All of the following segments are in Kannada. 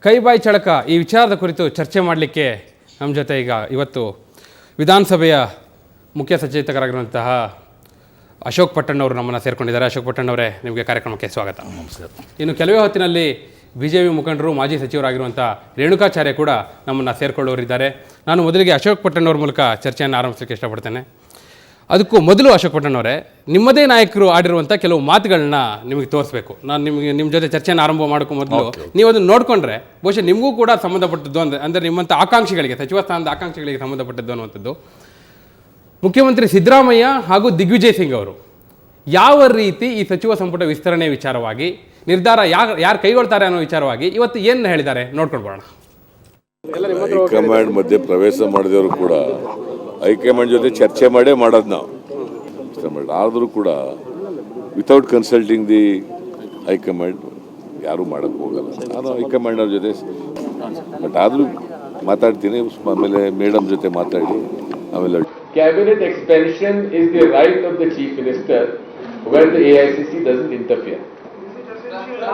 ಕೈ ಬಾಯಿ ಚಳಕ ಈ ವಿಚಾರದ ಕುರಿತು ಚರ್ಚೆ ಮಾಡಲಿಕ್ಕೆ ನಮ್ಮ ಜೊತೆ ಇವತ್ತು ವಿಧಾನಸಭೆಯ ಮುಖ್ಯ ಸಚೇತಕರಾಗಿರುವಂತಹ ಅಶೋಕ್ ಪಟ್ಟಣ್ಣವರು ನಮ್ಮನ್ನು ಸೇರಿಕೊಂಡಿದ್ದಾರೆ. ಅಶೋಕ್ ಪಟ್ಟಣ್ಣವರೇ, ನಿಮಗೆ ಕಾರ್ಯಕ್ರಮಕ್ಕೆ ಸ್ವಾಗತ. ನಮಸ್ಕಾರ. ಇನ್ನು ಕೆಲವೇ ಹೊತ್ತಿನಲ್ಲಿ BJP ಮುಖಂಡರು ಮಾಜಿ ಸಚಿವರಾಗಿರುವಂಥ ರೇಣುಕಾಚಾರ್ಯ ಕೂಡ ನಮ್ಮನ್ನು ಸೇರಿಕೊಳ್ಳೋರಿದ್ದಾರೆ. ನಾನು ಮೊದಲಿಗೆ ಅಶೋಕ್ ಪಟ್ಟಣ್ಣವ್ರ ಮೂಲಕ ಚರ್ಚೆಯನ್ನು ಆರಂಭಿಸಲಿಕ್ಕೆ ಇಷ್ಟಪಡ್ತೇನೆ. ಅದಕ್ಕೂ ಮೊದಲು ಅಶೋಕ್ ಪಟ್ಟಣ್ಣವರೇ, ನಿಮ್ಮದೇ ನಾಯಕರು ಆಡಿರುವಂಥ ಕೆಲವು ಮಾತುಗಳನ್ನ ನಿಮಗೆ ತೋರಿಸ್ಬೇಕು. ನಾನು ನಿಮ್ಮ ಜೊತೆ ಚರ್ಚೆಯನ್ನು ಆರಂಭ ಮಾಡೋಕ್ಕೂ ಮೊದಲು ನೀವು ಅದನ್ನು ನೋಡಿಕೊಂಡ್ರೆ ಬಹುಶಃ ನಿಮಗೂ ಕೂಡ ಸಂಬಂಧಪಟ್ಟದ್ದು ಅಂದರೆ ನಿಮ್ಮಂಥ ಆಕಾಂಕ್ಷಿಗಳಿಗೆ, ಸಚಿವ ಸ್ಥಾನದ ಆಕಾಂಕ್ಷಿಗಳಿಗೆ ಸಂಬಂಧಪಟ್ಟದ್ದು ಅನ್ನುವಂಥದ್ದು. ಮುಖ್ಯಮಂತ್ರಿ ಸಿದ್ದರಾಮಯ್ಯ ಹಾಗೂ ದಿಗ್ವಿಜಯ್ ಸಿಂಗ್ ಅವರು ಯಾವ ರೀತಿ ಈ ಸಚಿವ ಸಂಪುಟ ವಿಸ್ತರಣೆ ವಿಚಾರವಾಗಿ ನಿರ್ಧಾರ ಯಾರು ಕೈಗೊಳ್ತಾರೆ ಅನ್ನೋ ವಿಚಾರವಾಗಿ ಇವತ್ತು ಏನು ಹೇಳಿದ್ದಾರೆ ನೋಡ್ಕೊಂಡು ಬರೋಣ. ಹೈಕಮಾಂಡ್ ಮಧ್ಯೆ ಪ್ರವೇಶ ಮಾಡಿದವರು ಕೂಡ ಹೈಕಮಾಂಡ್ ಜೊತೆ ಚರ್ಚೆ ಮಾಡೇ ಮಾಡೋದು ನಾವು. ಆದರೂ ಕೂಡ ವಿತೌಟ್ ಕನ್ಸಲ್ಟಿಂಗ್ ದಿ ಹೈಕಮಾಂಡ್ ಯಾರೂ ಮಾಡೋಕ್ಕೆ ಹೋಗಲ್ಲ. ನಾನು ಹೈಕಮಾಂಡ್ ಅವ್ರ ಜೊತೆ ಬಟ್ ಆದರೂ ಮಾತಾಡ್ತೀನಿ. ಆಮೇಲೆ ಮೇಡಮ್ ಜೊತೆ ಮಾತಾಡಿ ಆಮೇಲೆ Cabinet expansion is the right of the Chief Minister when the AICC doesn't interfere.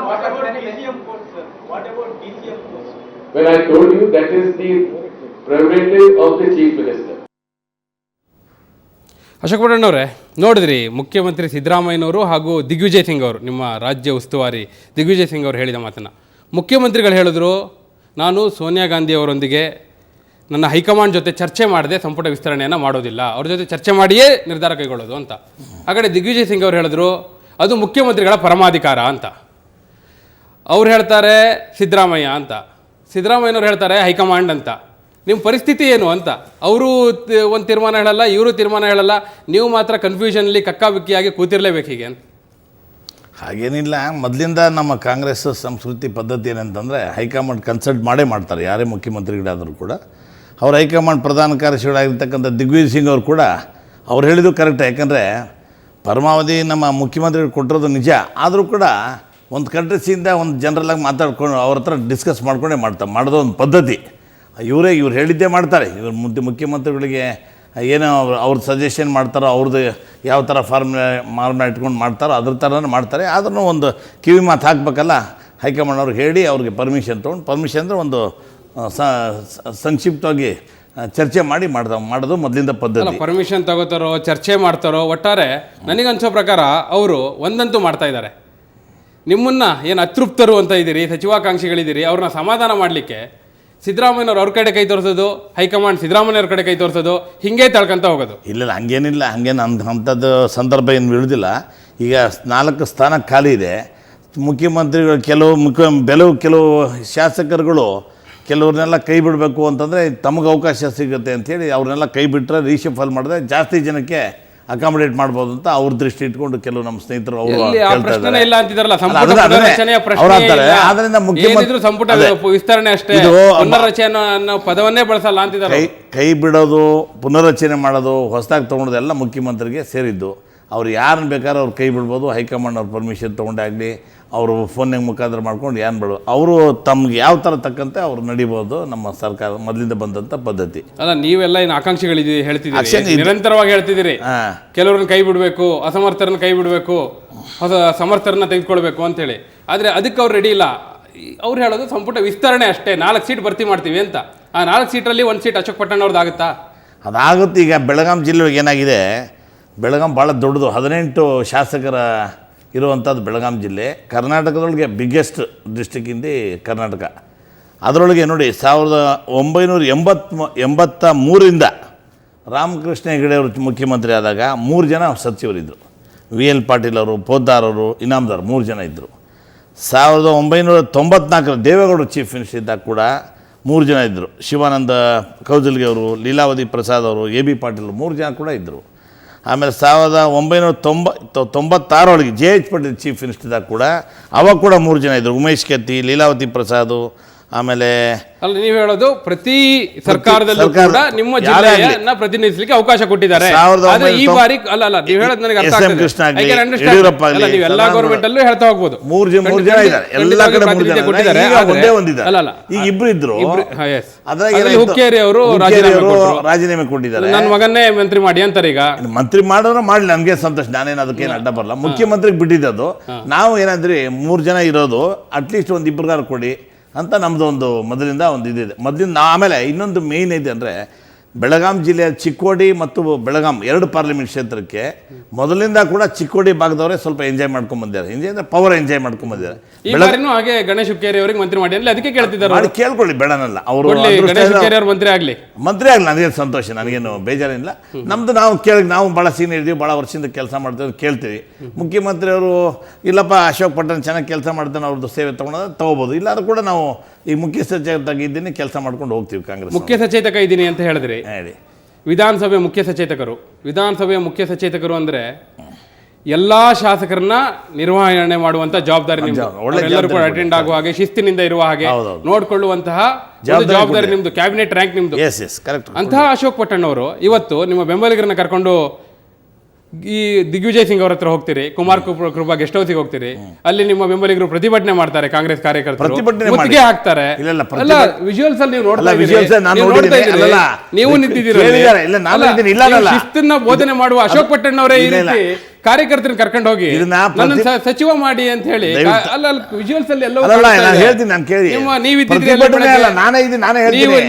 What about DCM post, sir? What about DCM post? When I told you that is the prerogative of the Chief Minister. Ashok ಪಟ್ಟಣ್ಣವರೇ, ನೋಡಿದ್ರಿ ಮುಖ್ಯಮಂತ್ರಿ ಸಿದ್ದರಾಮಯ್ಯನವರು ಹಾಗೂ ದಿಗ್ವಿಜಯ್ ಸಿಂಗ್ ಅವರು, ನಿಮ್ಮ ರಾಜ್ಯ ಉಸ್ತುವಾರಿ ದಿಗ್ವಿಜಯ್ ಸಿಂಗ್ ಅವರು ಹೇಳಿದ ಮಾತನ್ನು ಮುಖ್ಯಮಂತ್ರಿಗಳು ಹೇಳಿದ್ರು, ನಾನು ಸೋನಿಯಾ ಗಾಂಧಿ ಅವರೊಂದಿಗೆ ನನ್ನ ಹೈಕಮಾಂಡ್ ಜೊತೆ ಚರ್ಚೆ ಮಾಡದೆ ಸಂಪುಟ ವಿಸ್ತರಣೆಯನ್ನು ಮಾಡೋದಿಲ್ಲ, ಅವ್ರ ಜೊತೆ ಚರ್ಚೆ ಮಾಡಿಯೇ ನಿರ್ಧಾರ ಕೈಗೊಳ್ಳೋದು ಅಂತ. ಆ ಕಡೆ ದಿಗ್ವಿಜಯ್ ಸಿಂಗ್ ಅವರು ಹೇಳಿದ್ರು, ಅದು ಮುಖ್ಯಮಂತ್ರಿಗಳ ಪರಮಾಧಿಕಾರ ಅಂತ. ಅವ್ರು ಹೇಳ್ತಾರೆ ಸಿದ್ದರಾಮಯ್ಯ ಅಂತ, ಸಿದ್ದರಾಮಯ್ಯನವ್ರು ಹೇಳ್ತಾರೆ ಹೈಕಮಾಂಡ್ ಅಂತ. ನಿಮ್ಮ ಪರಿಸ್ಥಿತಿ ಏನು ಅಂತ. ಅವರು ಒಂದು ತೀರ್ಮಾನ ಹೇಳಲ್ಲ, ಇವರು ತೀರ್ಮಾನ ಹೇಳಲ್ಲ, ನೀವು ಮಾತ್ರ ಕನ್ಫ್ಯೂಷನಲ್ಲಿ ಕಕ್ಕಾಬಿಕ್ಕಿಯಾಗಿ ಕೂತಿರ್ಲೇಬೇಕು ಹೀಗೆ ಅಂತ. ಹಾಗೇನಿಲ್ಲ, ಮೊದಲಿಂದ ನಮ್ಮ ಕಾಂಗ್ರೆಸ್ ಸಂಸ್ಕೃತಿ ಪದ್ಧತಿ ಏನಂತಂದರೆ ಹೈಕಮಾಂಡ್ ಕನ್ಸಲ್ಟ್ ಮಾಡೇ ಮಾಡ್ತಾರೆ. ಯಾರೇ ಮುಖ್ಯಮಂತ್ರಿಗಳಾದರೂ ಕೂಡ ಅವ್ರು ಹೈಕಮಾಂಡ್ ಪ್ರಧಾನ ಕಾರ್ಯದರ್ಶಿಗಳಾಗಿರ್ತಕ್ಕಂಥ ದಿಗ್ವಿಜಯ್ ಸಿಂಗ್ ಅವರು ಕೂಡ ಅವ್ರು ಹೇಳಿದ್ದು ಕರೆಕ್ಟ್. ಯಾಕಂದರೆ ಪರಮಾವಧಿ ನಮ್ಮ ಮುಖ್ಯಮಂತ್ರಿಗಳು ಕೊಟ್ಟಿರೋದು ನಿಜ. ಆದರೂ ಕೂಡ ಒಂದು ಕಂಟ್ರೀಸಿಂದ ಒಂದು ಜನರಲ್ಲಾಗಿ ಮಾತಾಡ್ಕೊಂಡು ಅವ್ರ ಹತ್ರ ಡಿಸ್ಕಸ್ ಮಾಡ್ಕೊಂಡೇ ಮಾಡೋದು ಒಂದು ಪದ್ಧತಿ. ಇವ್ರು ಹೇಳಿದ್ದೇ ಮಾಡ್ತಾರೆ. ಇವ್ರು ಮುಖ್ಯಮಂತ್ರಿಗಳಿಗೆ ಏನೋ ಅವ್ರ ಸಜೆಷನ್ ಮಾಡ್ತಾರೋ, ಅವ್ರದ್ದು ಯಾವ ಥರ ಫಾರ್ಮ್ನ ಇಟ್ಕೊಂಡು ಮಾಡ್ತಾರೋ ಅದ್ರ ಥರನೇ ಮಾಡ್ತಾರೆ. ಆದ್ರೂ ಒಂದು ಕಿವಿ ಮಾತು ಹಾಕಬೇಕಲ್ಲ, ಹೈಕಮಾಂಡ್ ಅವ್ರಿಗೆ ಹೇಳಿ ಅವ್ರಿಗೆ ಪರ್ಮಿಷನ್ ತೊಗೊಂಡು, ಪರ್ಮಿಷನ್ ಅಂದರೆ ಒಂದು ಸಂಕ್ಷಿಪ್ತವಾಗಿ ಚರ್ಚೆ ಮಾಡಿ ಮಾಡೋದು ಮೊದಲಿಂದ ಪದ್ಧತಿ. ಪರ್ಮಿಷನ್ ತಗೋತಾರೋ, ಚರ್ಚೆ ಮಾಡ್ತಾರೋ, ಒಟ್ಟಾರೆ ನನಗನ್ಸೋ ಪ್ರಕಾರ ಅವರು ಒಂದಂತೂ ಮಾಡ್ತಾ ಇದ್ದಾರೆ. ನಿಮ್ಮನ್ನು ಏನು ಅತೃಪ್ತರು ಅಂತ ಇದ್ದೀರಿ, ಸಚಿವಾಕಾಂಕ್ಷಿಗಳಿದ್ದೀರಿ, ಅವ್ರನ್ನ ಸಮಾಧಾನ ಮಾಡಲಿಕ್ಕೆ ಸಿದ್ದರಾಮಯ್ಯನವ್ರು ಅವ್ರ ಕಡೆ ಕೈ ತೋರಿಸೋದು, ಹೈಕಮಾಂಡ್ ಸಿದ್ದರಾಮಯ್ಯವ್ರ ಕಡೆ ಕೈ ತೋರಿಸೋದು, ಹಿಂಗೆ ತಳ್ಕೊಂತ ಹೋಗೋದು. ಇಲ್ಲ, ಹಂಗೇನಿಲ್ಲ. ಅಂಥದ್ದು ಸಂದರ್ಭ ಏನು ಬೀಳುವುದಿಲ್ಲ. ಈಗ 4 ಸ್ಥಾನ ಖಾಲಿ ಇದೆ. ಮುಖ್ಯಮಂತ್ರಿಗಳು ಕೆಲವು ಶಾಸಕರುಗಳು ಕೆಲವ್ರನ್ನೆಲ್ಲ ಕೈ ಬಿಡಬೇಕು ಅಂತಂದರೆ ತಮಗೆ ಅವಕಾಶ ಸಿಗುತ್ತೆ ಅಂಥೇಳಿ ಅವ್ರನ್ನೆಲ್ಲ ಕೈ ಬಿಟ್ಟರೆ ರೀಶಫಲ್ ಮಾಡಿದ್ರೆ ಜಾಸ್ತಿ ಜನಕ್ಕೆ ಅಕಾಮಿಡೇಟ್ ಮಾಡ್ಬೋದು ಅಂತ ಅವ್ರ ದೃಷ್ಟಿ ಇಟ್ಕೊಂಡು ಕೆಲವು ನಮ್ಮ ಸ್ನೇಹಿತರು ಆದ್ರಿಂದ ಸಂಪುಟ ವಿಸ್ತರಣೆ ಅಷ್ಟೇ, ಪುನರ್ರಚನೆ ಅನ್ನೋ ಪದವನ್ನೇ ಬಳಸಲ್ಲ ಅಂತಿದ್ದಾರೆ. ಕೈ ಬಿಡೋದು, ಪುನರ್ರಚನೆ ಮಾಡೋದು, ಹೊಸದಾಗಿ ತೊಗೊಂಡೋದೆಲ್ಲ ಮುಖ್ಯಮಂತ್ರಿಗೆ ಸೇರಿದ್ದು. ಅವ್ರು ಯಾರನ್ನ ಬೇಕಾದ್ರೆ ಅವ್ರು ಕೈ ಬಿಡ್ಬೋದು. ಹೈಕಮಾಂಡ್ ಅವ್ರ ಪರ್ಮಿಷನ್ ತೊಗೊಂಡಾಗಲಿ, ಅವರು ಫೋನ್ಯಾಗ ಮುಖಾಂತರ ಮಾಡ್ಕೊಂಡು ಏನು ಬಿಡೋದು, ಅವರು ತಮ್ಗೆ ಯಾವ ಥರ ತಕ್ಕಂತೆ ಅವ್ರು ನಡಿಬೋದು. ನಮ್ಮ ಸರ್ಕಾರ ಮೊದಲಿಂದ ಬಂದಂಥ ಪದ್ಧತಿ ಅಲ್ಲ. ನೀವೆಲ್ಲ ಏನು ಆಕಾಂಕ್ಷಿಗಳಿದ್ದೀವಿ ಹೇಳ್ತಿದ್ದೀರಿ, ನಿರಂತರವಾಗಿ ಹೇಳ್ತಿದ್ದೀರಿ. ಕೆಲವ್ರನ್ನ ಕೈ ಬಿಡಬೇಕು, ಅಸಮರ್ಥರನ್ನ ಕೈ ಬಿಡಬೇಕು, ಹೊಸ ಸಮರ್ಥರನ್ನ ತೆಗೆದುಕೊಳ್ಬೇಕು ಅಂತೇಳಿ. ಆದರೆ ಅದಕ್ಕೆ ಅವ್ರು ರೆಡಿ ಇಲ್ಲ. ಅವ್ರು ಹೇಳೋದು ಸಂಪುಟ ವಿಸ್ತರಣೆ ಅಷ್ಟೇ, 4 ಸೀಟ್ ಭರ್ತಿ ಮಾಡ್ತೀವಿ ಅಂತ. ಆ 4 ಸೀಟಲ್ಲಿ 1 ಸೀಟ್ ಅಶೋಕ್ ಪಟ್ಟಣ್ಣವ್ರದ್ದು ಆಗುತ್ತಾ? ಅದಾಗುತ್ತೆ. ಈಗ ಬೆಳಗಾಂ ಜಿಲ್ಲೆಯೊಳಗೆ ಏನಾಗಿದೆ, ಬೆಳಗಾಂ ಭಾಳ ದೊಡ್ಡದು, 18 ಶಾಸಕರ ಇರುವಂಥದ್ದು ಬೆಳಗಾಂ ಜಿಲ್ಲೆ. ಕರ್ನಾಟಕದೊಳಗೆ ಬಿಗ್ಗೆಸ್ಟ್ ಡಿಸ್ಟ್ರಿಕ್ ಇಂದ ಕರ್ನಾಟಕ. ಅದರೊಳಗೆ ನೋಡಿ, 1983ರಿಂದ ರಾಮಕೃಷ್ಣ ಹೆಗಡೆ ಅವರು ಮುಖ್ಯಮಂತ್ರಿ ಆದಾಗ 3 ಜನ ಸಚಿವರಿದ್ದರು. VL ಪಾಟೀಲ್ ಅವರು, ಪೋದ್ದಾರ್ ಅವರು, ಇನಾಮದಾರ್ 3 ಜನ ಇದ್ದರು. 1994 ದೇವೇಗೌಡರು ಚೀಫ್ ಮಿನಿಸ್ಟರ್ ಇದ್ದಾಗ ಕೂಡ 3 ಜನ ಇದ್ದರು. ಶಿವಾನಂದ ಕೌಜಲ್ಗಿ ಅವರು, ಲೀಲಾವತಿ ಪ್ರಸಾದ್ ಅವರು, AB ಪಾಟೀಲ್ 3 ಜನ ಕೂಡ ಇದ್ದರು. ಆಮೇಲೆ 1996 JH ಪಾಟೀಲ್ ಚೀಫ್ ಮಿನಿಸ್ಟರ್ದಾಗ ಕೂಡ ಅವಾಗ ಕೂಡ 3 ಜನ ಇದ್ದರು. ಉಮೇಶ್ ಕತ್ತಿ, ಲೀಲಾವತಿ ಪ್ರಸಾದ್. ಆಮೇಲೆ ಅಲ್ಲ, ನೀವು ಹೇಳೋದು ಪ್ರತಿ ಸರ್ಕಾರದಲ್ಲೂ ಕೂಡ ನಿಮ್ಮ ಜಿಲ್ಲೆಯನ್ನ ಪ್ರತಿನಿಧಿಸಲಿಕ್ಕೆ ಅವಕಾಶ ಕೊಟ್ಟಿದ್ದಾರೆ. ಈ ಬಾರಿ ಅಲ್ಲ, ನೀವು ಹೇಳೋದು ನನಗೆ ಅರ್ಥ ಆಗ್ತದೆ. ನೀವು ಎಲ್ಲಾ ಗವರ್ಮೆಂಟ್ ಅಲ್ಲೂ ಹೇಳ್ತಾ ಹೋಗ್ಬೋದು. 3 ಜನ ಇದ್ದಾರೆ, ಎಲ್ಲ ಕಡೆ 3 ಜನ ಕೊಟ್ಟಿದ್ದಾರೆ. ಈಗ ಇಬ್ರು ಇದ್ರು. ಹುಕ್ಕೇರಿ ಅವರು ರಾಜೀನಾಮೆ ಕೊಟ್ಟಿದ್ದಾರೆ. ನನ್ನ ಮಗನ್ನೇ ಮಂತ್ರಿ ಮಾಡಿ ಅಂತಾರೆ. ಈಗ ಮಂತ್ರಿ ಮಾಡೋರು ಮಾಡಲಿ, ನನಗೆ ಸಂತೋಷ, ನಾನೇನು ಅದಕ್ಕೇನು ಅಡ್ಡ ಬರಲ್ಲ. ಮುಖ್ಯಮಂತ್ರಿಗೆ ಬಿಟ್ಟಿದ್ದು ನಾವು ಏನಂದ್ರೆ 3 ಜನ ಇರೋದು, ಅಟ್ಲೀಸ್ಟ್ ಒಂದು 2 ಕೊಡಿ. ಅಂತ ನಮ್ಮದು ಒಂದು ಮೊದಲಿಂದ ಒಂದು ಇದಿದೆ. ಮೊದಲಿಂದ ಆಮೇಲೆ ಇನ್ನೊಂದು ಮೇಯ್ನ್ ಇದೆ ಅಂದರೆ ಬೆಳಗಾಂ ಜಿಲ್ಲೆಯ ಚಿಕ್ಕೋಡಿ ಮತ್ತು ಬೆಳಗಾಂ 2 ಪಾರ್ಲಿಮೆಂಟ್ ಕ್ಷೇತ್ರಕ್ಕೆ ಮೊದಲಿಂದ ಕೂಡ ಚಿಕ್ಕೋಡಿ ಭಾಗದವರೇ ಸ್ವಲ್ಪ ಎಂಜಾಯ್ ಮಾಡ್ಕೊಂಡು ಬಂದಿದ್ದಾರೆ. ಎಂಜಾಯ್ ಅಂದರೆ ಪವರ್ ಎಂಜಾಯ್ ಮಾಡ್ಕೊಂಡು ಬಂದಿದ್ದಾರೆ. ಈ ಬಾರಿನೂ ಹಾಗೆ ಗಣೇಶ್ ಹುಕ್ಕೇರಿ ಅವರಿಗೆ ಮಂತ್ರಿ ಮಾಡಿ ಅಂದ್ರೆ ಅದಕ್ಕೆ ಕೇಳ್ತಿದ್ದಾರೆ. ಮಾಡಿ ಕೇಳ್ಕೊಳ್ಳಿ, ಬೇಡನಲ್ಲ ಅವರು ಗಣೇಶ್ ಹುಕ್ಕೇರಿ ಅವರು ಮಂತ್ರಿ ಆಗಲಿ ನನಗೇನು ಸಂತೋಷ, ನನಗೇನು ಬೇಜಾರಿಲ್ಲ. ನಮ್ಮದು ನಾವು ಭಾಳ ಸೀನಿಯರ್ ಇದ್ದೀವಿ, ಭಾಳ ವರ್ಷದಿಂದ ಕೆಲಸ ಮಾಡ್ತೀವಿ, ಕೇಳ್ತೀವಿ. ಮುಖ್ಯಮಂತ್ರಿಯವರು ಇಲ್ಲಪ್ಪ ಅಶೋಕ್ ಪಟ್ಟಣ್ ಚೆನ್ನಾಗಿ ಕೆಲಸ ಮಾಡ್ತಾನೆ, ಅವ್ರದ್ದು ಸೇವೆ ತೊಗೋಬೋದು. ಇಲ್ಲಾದ್ರೂ ಕೂಡ ನಾವು ಈ ಮುಖ್ಯ ಸಚೇತಕ ಇದ್ದೀನಿ, ಕೆಲಸ ಮಾಡ್ಕೊಂಡು ಹೋಗ್ತೀವಿ. ಕಾಂಗ್ರೆಸ್ ಮುಖ್ಯ ಸಚೇತಕ ಇದ್ದೀನಿ ಅಂತ ಹೇಳಿದ್ರಿ. ಹೇಳಿ. ವಿಧಾನಸಭೆ ಮುಖ್ಯ ಸಚೇತಕರು ಅಂದರೆ ಎಲ್ಲ ಶಾಸಕರನ್ನ ನಿರ್ವಹಣೆ ಮಾಡುವಂತ ಜವಾಬ್ದಾರಿ ನಿಮ್ದು. ಎಲ್ಲರೂ ಕೂಡ ಅಟೆಂಡ್ ಆಗುವ ಹಾಗೆ, ಶಿಸ್ತಿನಿಂದ ಇರುವ ಹಾಗೆ ನೋಡ್ಕೊಳ್ಳುವಂತಹ ಜವಾಬ್ದಾರಿ ನಿಮ್ದು, ಕ್ಯಾಬಿನೆಟ್ ರ್ಯಾಂಕ್ ನಿಮ್ದು. ಅಂತಹ ಅಶೋಕ್ ಪಟ್ಟಣ್ ಅವರು ಇವತ್ತು ನಿಮ್ಮ ಬೆಂಬಲಿಗರನ್ನ ಕರ್ಕೊಂಡು ಈ ದಿಗ್ವಿಜಯ್ ಸಿಂಗ್ ಅವ್ರ ಹತ್ರ ಹೋಗ್ತೀರಿ, ಕುಮಾರ್ ಕೃಪಾ ಗೆಸ್ಟ್ ಹೌಸಿಗೆ ಹೋಗ್ತೀರಿ, ಅಲ್ಲಿ ನಿಮ್ಮ ಬೆಂಬಲಿಗರು ಪ್ರತಿಭಟನೆ ಮಾಡ್ತಾರೆ, ಕಾಂಗ್ರೆಸ್ ಕಾರ್ಯಕರ್ತರು ಮುತ್ತಿಗೆ ಹಾಕ್ತಾರೆ. ವಿಜುವಲ್ಸ್ ಅಲ್ಲಿ ನೀವು ನೋಡ್ತಾ ಇದ್ದೀರಿ, ನೀವು ನಿಂತಿದ್ದೀರಿ. ಶಿಸ್ತನ್ನ ಬೋಧನೆ ಮಾಡುವ ಅಶೋಕ್ ಪಟ್ಟಣ್ ಅವರೇ ಈ ರೀತಿ ಕಾರ್ಯಕರ್ತರನ್ನ ಕರ್ಕೊಂಡು ಹೋಗಿ ಸಚಿವ ಮಾಡಿ ಅಂತ ಹೇಳಿ ಅಲ್ಲ ವಿಜುವಲ್ಸ್ ಅಲ್ಲಿ ಎಲ್ಲೋ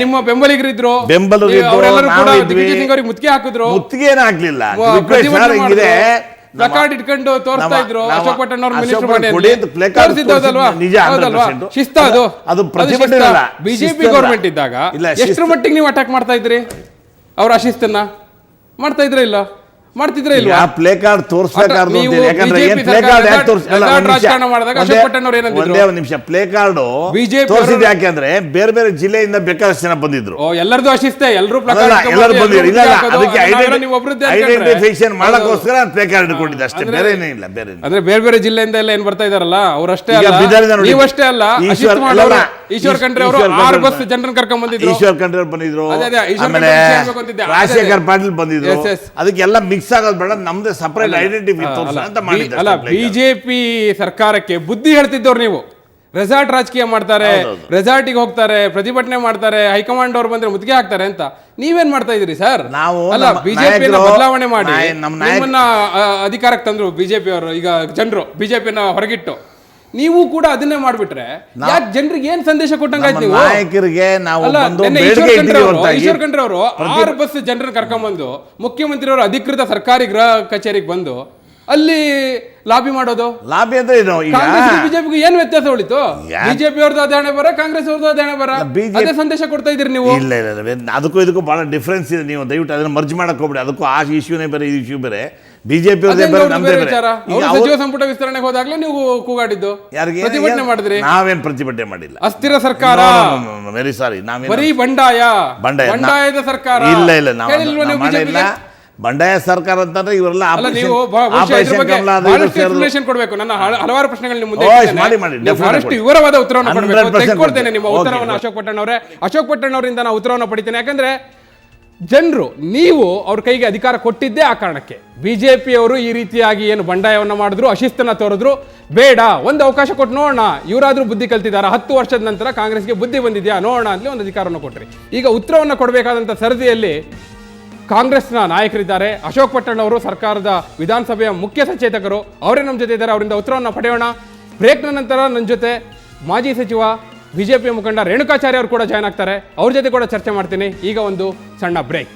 ನಿಮ್ಮ ಬೆಂಬಲಿಗರಿದ್ರು, ಅವರೆಲ್ಲರೂ ಕೂಡ ದಿಗ್ವಿಜಯ್ ಸಿಂಗ್ ಅವರಿಗೆ ಮುತ್ತಿಗೆ ಹಾಕಿದ್ರು, ಪ್ಲಕಾರ್ಡ್ ಇಟ್ಕೊಂಡು ತೋರಿಸ್ತಾ ಇದ್ರು ಅಶೋಕ್ ಪಟ್ಟಣ್ ಅವ್ರ ಮಿನಿಸ್ಟರ್ ಮಾಡಿ. ಶಿಸ್ತ ಅದು ಬಿಜೆಪಿ ಗೌರ್ಮೆಂಟ್ ಇದ್ದಾಗ ಎಷ್ಟರ ಮಟ್ಟಿಗೆ ನೀವು ಅಟ್ಯಾಕ್ ಮಾಡ್ತಾ ಇದ್ರಿ? ಅವ್ರ ಅಶಿಸ್ತನ್ನ ಮಾಡ್ತಾ ಇದ್ರ ಇಲ್ಲ? ಮಾಡ್ತಿದ್ರೆ ಇಲ್ವಾ? ಪ್ಲೇ ಕಾರ್ಡ್ ತೋರಿಸಬೇಕಾದ್ರು ನಿಮಿಷ ಪ್ಲೇ ಕಾರ್ಡ್ ತೋರಿಸಿದ್ ಯಾಕೆಂದ್ರೆ ಬೇರೆ ಬೇರೆ ಜಿಲ್ಲೆಯಿಂದ ಬೇಕಾದಷ್ಟು ಜನ ಬಂದಿದ್ರು. ಎಲ್ಲರದು ಅಶಿಸ್ತೆ, ಎಲ್ಲರೂ ಐಡೆಂಟಿಫಿಕೇಶನ್ ಮಾಡಕ್ಕೋಸ್ಕರ ಪ್ಲೇ ಕಾರ್ಡ್ ಇಟ್ಕೊಂಡಿದ್ದೆ ಅಷ್ಟೇ, ಬೇರೆ ಏನಿಲ್ಲ. ಬೇರೆ ಅಂದ್ರೆ ಬೇರೆ ಬೇರೆ ಜಿಲ್ಲೆಯಿಂದ ಎಲ್ಲ ಏನ್ ಬರ್ತಾ ಇದಾರಲ್ಲ ಅವರಷ್ಟೇ ಅಲ್ಲ, ನೀವಷ್ಟೇ ಅಲ್ಲ, ಈಶ್ವರ್ ಖಂಡ್ರೆ ಅವರು 6 ಬಸ್ ಜನರನ್ನ ಕರ್ಕೊಂಡ್ ಬಂದಿದ್ರು. ಈಶ್ವರ್ ಖಂಡ್ರೆ ಅವರು ಬಂದಿದ್ರು, ಆಮೇಲೆ ರಾಜಶೇಖರ್ ಪಾಟೀಲ್ ಬಂದಿದ್ರು. ಅದಕ್ಕೆಲ್ಲ ಮಿಕ್ಸ್ ಆಗೋದು ಬೇಡ, ನಮ್ದೇ ಸಪರೇಟ್ ಐಡೆಂಟಿಟಿ ಅಂತ ಮಾಡಿದ್ದಾರೆ. ಅಲ್ಲ, ಬಿಜೆಪಿ ಸರ್ಕಾರಕ್ಕೆ ಬುದ್ಧಿ ಹೇಳ್ತಿದ್ದವ್ರು ನೀವು. ರೆಸಾರ್ಟ್ ರಾಜಕೀಯ ಮಾಡ್ತಾರೆ, ರೆಸಾರ್ಟಿಗೆ ಹೋಗ್ತಾರೆ, ಪ್ರತಿಭಟನೆ ಮಾಡ್ತಾರೆ, ಹೈಕಮಾಂಡ್ ಅವ್ರು ಬಂದ್ರೆ ಮುತ್ತಿಗೆ ಹಾಕ್ತಾರೆ ಅಂತ ನೀವೇನ್ ಮಾಡ್ತಾ ಇದೀರಿ ಸರ್? ಅಲ್ಲ, ಬಿಜೆಪಿನ ಬದಲಾವಣೆ ಮಾಡಿ ನಿಮ್ಮನ್ನ ಅಧಿಕಾರಕ್ಕೆ ತಂದ್ರು ಬಿಜೆಪಿ ಅವರು. ಈಗ ಜನರು ಬಿಜೆಪಿನ ಹೊರಗಿಟ್ಟು ನೀವು ಕೂಡ ಅದನ್ನೇ ಮಾಡ್ಬಿಟ್ರೆ ಯಾಕೆ ಜನರಿಗೆ ಏನ್ ಸಂದೇಶ ಕೊಟ್ಟಂಗಾಯ್ತು ನೀವು? ನಾಯಕರಿಗೆ ಈಶ್ವರ್ ಖಂಡ್ರೆ ಅವರು 6 ಬಸ್ ಜನರನ್ನ ಕರ್ಕೊಂಡ್ಬಂದು ಮುಖ್ಯಮಂತ್ರಿ ಅವರು ಅಧಿಕೃತ ಸರ್ಕಾರಿ ಗೃಹ ಕಚೇರಿಗೆ ಬಂದು ಅಲ್ಲಿ ಲಾಬಿ ಮಾಡೋದು. ಲಾಬಿ ಅಂದ್ರೆ ಬಿಜೆಪಿಗೆ ಏನ್ ವ್ಯತ್ಯಾಸ ಉಳಿತು? ಬಿಜೆಪಿ ಅವ್ರದ್ದು ಅದೇ ಹಣೆ ಬರ, ಕಾಂಗ್ರೆಸ್ ಅವ್ರದ್ದು ಅದೇ ಹಣೆ ಬರ, ಅದೇ ಸಂದೇಶ ಕೊಡ್ತಾ ಇದೀರಿ ನೀವು. ಇಲ್ಲ, ಅದಕ್ಕೂ ಇದಕ್ಕೂ ಬಹಳ ಡಿಫ್ರೆನ್ಸ್ ಇದೆ. ನೀವು ದಯವಿಟ್ಟು ಅದನ್ನ ಮರ್ಜ್ ಮಾಡಕ್ ಹೋಗ್ಬಿಡಿ. ಅದಕ್ಕೂ ಆ ಇಶ್ಯೂನೇ ಬೇರೆ, ಈ ಇಶ್ಯೂ ಬೇರೆ. ಬಿಜೆಪಿ ಸಚಿವ ಸಂಪುಟ ವಿಸ್ತರಣೆಗೆ ಹೋದಾಗ್ಲೇ ನೀವು ಕೂಗಾಡಿದ್ದು, ಪ್ರತಿಭಟನೆ ಮಾಡಿದ್ರಿ. ನಾವೇನ್ ಪ್ರತಿಭಟನೆ ಮಾಡಿಲ್ಲ. ಅಸ್ಥಿರ ಸರ್ಕಾರ, ವೆರಿ ಸಾರಿ, ಬರೀ ಬಂಡಾಯದ ಸರ್ಕಾರ. ಇಲ್ಲ, ಮಾಡಿಲ್ಲ. ಬಂಡಾಯ ಸರ್ಕಾರ ಅಂತಂದ್ರೆ ಇವರೆಲ್ಲ ಕೊಡಬೇಕು. ನನ್ನ ಹಲವಾರು ಪ್ರಶ್ನೆಗಳು ನಿಮ್ಮ ಮುಂದೆ ಬಹಳಷ್ಟು ವಿವರವಾದ ಉತ್ತರವನ್ನು ಕೊಡ್ತೇನೆ. ನಿಮ್ಮ ಉತ್ತರವನ್ನು ಅಶೋಕ್ ಪಟ್ಟಣ್ ಅವರೇ, ಅಶೋಕ್ ಪಟ್ಟಣ್ ಅವರಿಂದ ನಾನು ಉತ್ತರವನ್ನು ಪಡಿತೇನೆ. ಯಾಕಂದ್ರೆ ಜನರು ನೀವು ಅವ್ರ ಕೈಗೆ ಅಧಿಕಾರ ಕೊಟ್ಟಿದ್ದೇ ಆ ಕಾರಣಕ್ಕೆ. ಬಿಜೆಪಿಯವರು ಈ ರೀತಿಯಾಗಿ ಏನು ಬಂಡಾಯವನ್ನು ಮಾಡಿದ್ರು, ಅಶಿಸ್ತನ್ನ ತೋರಿದ್ರು, ಬೇಡ ಒಂದು ಅವಕಾಶ ಕೊಟ್ಟು ನೋಡೋಣ, ಇವರಾದ್ರೂ ಬುದ್ಧಿ ಕಲ್ತಿದ್ದಾರೆ, 10 ವರ್ಷದ ನಂತರ ಕಾಂಗ್ರೆಸ್ಗೆ ಬುದ್ಧಿ ಬಂದಿದೆಯಾ ನೋಡೋಣ ಅಂತಲೇ ಒಂದು ಅಧಿಕಾರವನ್ನು ಕೊಟ್ರಿ. ಈಗ ಉತ್ತರವನ್ನು ಕೊಡಬೇಕಾದಂಥ ಸರದಿಯಲ್ಲಿ ಕಾಂಗ್ರೆಸ್ನ ನಾಯಕರಿದ್ದಾರೆ. ಅಶೋಕ್ ಪಟ್ಟಣ್ ಅವರು ಸರ್ಕಾರದ ವಿಧಾನಸಭೆಯ ಮುಖ್ಯ ಸಚೇತಕರು, ಅವರೇ ನಮ್ಮ ಜೊತೆ ಇದ್ದಾರೆ. ಅವರಿಂದ ಉತ್ತರವನ್ನು ಪಡೆಯೋಣ. ಬ್ರೇಕ್ನ ನಂತರ ನನ್ನ ಜೊತೆ ಮಾಜಿ ಸಚಿವ ಬಿಜೆಪಿ ಮುಖಂಡ ರೇಣುಕಾಚಾರ್ಯ ಅವರು ಕೂಡ ಜಾಯ್ನ್ ಆಗ್ತಾರೆ. ಅವ್ರ ಜೊತೆ ಕೂಡ ಚರ್ಚೆ ಮಾಡ್ತೀನಿ. ಈಗ ಒಂದು ಸಣ್ಣ ಬ್ರೇಕ್.